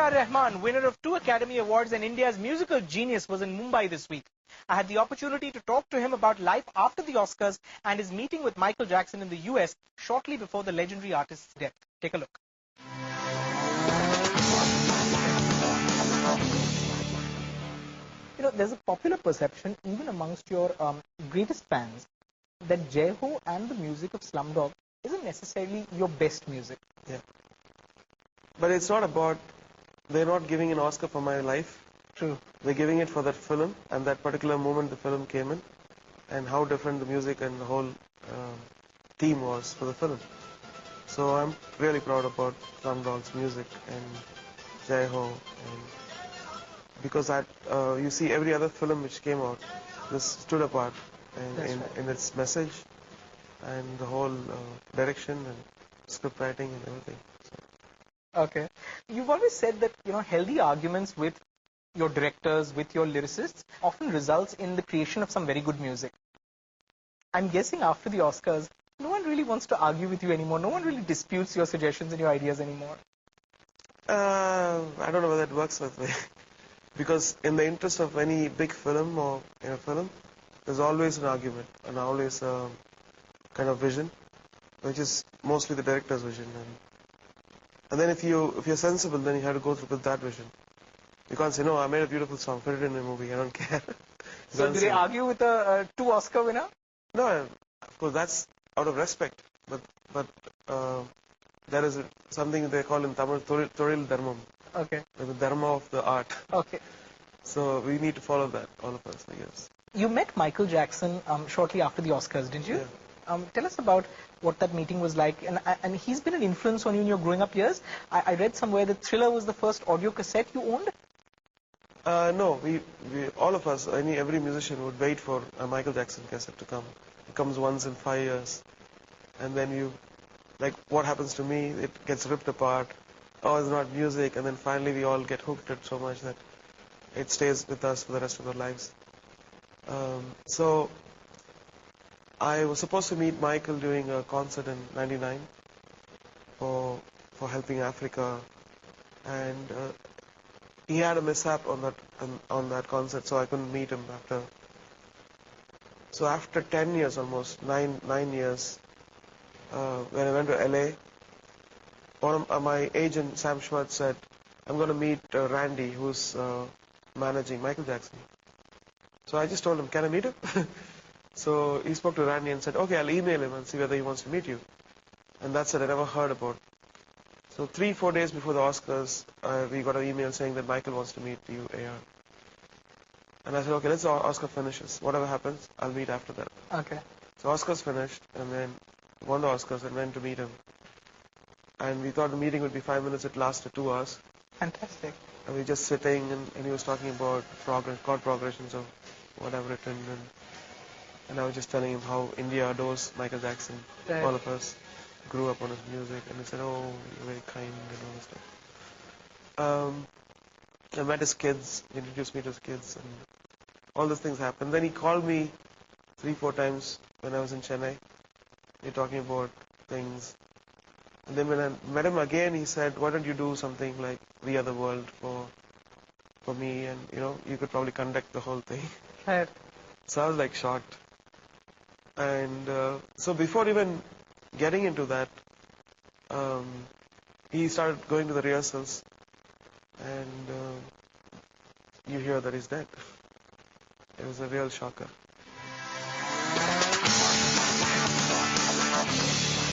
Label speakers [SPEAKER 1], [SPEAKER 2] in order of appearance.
[SPEAKER 1] A.R Rahman, winner of 2 Academy Awards and India's musical genius, was in Mumbai this week. I had the opportunity to talk to him about life after the Oscars and his meeting with Michael Jackson in the US shortly before the legendary artist's death. Take a look. You know, there's a popular perception, even amongst your greatest fans, that Jai Ho and the music of Slumdog isn't necessarily your best music.
[SPEAKER 2] Yeah. But it's not about, they're not giving an Oscar for my life.
[SPEAKER 1] True.
[SPEAKER 2] They're giving it for that film and that particular moment the film came in and how different the music and the whole theme was for the film. So I'm really proud about Slumdog's music and Jai Ho, and because you see every other film which came out, this stood apart in its message and the whole direction and script writing and everything. So.
[SPEAKER 1] Okay. You've always said that, you know, healthy arguments with your directors, with your lyricists, often results in the creation of some very good music. I'm guessing after the Oscars, no one really wants to argue with you anymore. No one really disputes your suggestions and your ideas anymore.
[SPEAKER 2] I don't know whether it works that way. Because in the interest of any big film or in a film, there's always an argument and always a kind of vision, which is mostly the director's vision. And then if you're sensible, then you have to go through with that vision. You can't say, no, I made a beautiful song, put it in a movie, I don't care.
[SPEAKER 1] So do they argue with a 2 Oscar winner?
[SPEAKER 2] No, of course, that's out of respect. But there is something they call in Tamil, Thoril Dharmam.
[SPEAKER 1] Okay.
[SPEAKER 2] The dharma of the art.
[SPEAKER 1] Okay.
[SPEAKER 2] So we need to follow that, all of us, I guess.
[SPEAKER 1] You met Michael Jackson shortly after the Oscars, didn't you?
[SPEAKER 2] Yeah.
[SPEAKER 1] Tell us about what that meeting was like. And he's been an influence on you in your growing up years. I read somewhere that Thriller was the first audio cassette you owned?
[SPEAKER 2] No, we all of us, every musician would wait for a Michael Jackson cassette to come. It comes once in 5 years. And then like what happens to me, it gets ripped apart. Oh, it's not music. And then finally we all get hooked it so much that it stays with us for the rest of our lives. So I was supposed to meet Michael during a concert in '99 for helping Africa, and he had a mishap on that concert, so I couldn't meet him after. So after 10 years, almost 9 years, when I went to LA, my agent Sam Schwartz said, "I'm going to meet Randy, who's managing Michael Jackson." So I just told him, "Can I meet him?" So he spoke to Randy and said, "Okay, I'll email him and see whether he wants to meet you." And that's it. I never heard about. So 3-4 days before the Oscars, we got an email saying that Michael wants to meet you, A.R. And I said, "Okay, let's Oscar finishes. Whatever happens, I'll meet after that."
[SPEAKER 1] Okay.
[SPEAKER 2] So Oscars finished, and then won the Oscars and went to meet him. And we thought the meeting would be 5 minutes. It lasted 2 hours.
[SPEAKER 1] Fantastic.
[SPEAKER 2] And we were just sitting, and he was talking about chord progressions of what I've written, and I was just telling him how India adores Michael Jackson.
[SPEAKER 1] Right.
[SPEAKER 2] All of us grew up on his music, and he said, "Oh, you're very kind," and all this stuff. I met his kids, he introduced me to his kids, and all those things happened. Then he called me 3-4 times when I was in Chennai. We were talking about things. And then when I met him again, he said, "Why don't you do something like We Are the World for me, and you could probably conduct the whole thing."
[SPEAKER 1] Right.
[SPEAKER 2] So I was like shocked. And so before even getting into that, he started going to the rehearsals, and you hear that he's dead. It was a real shocker.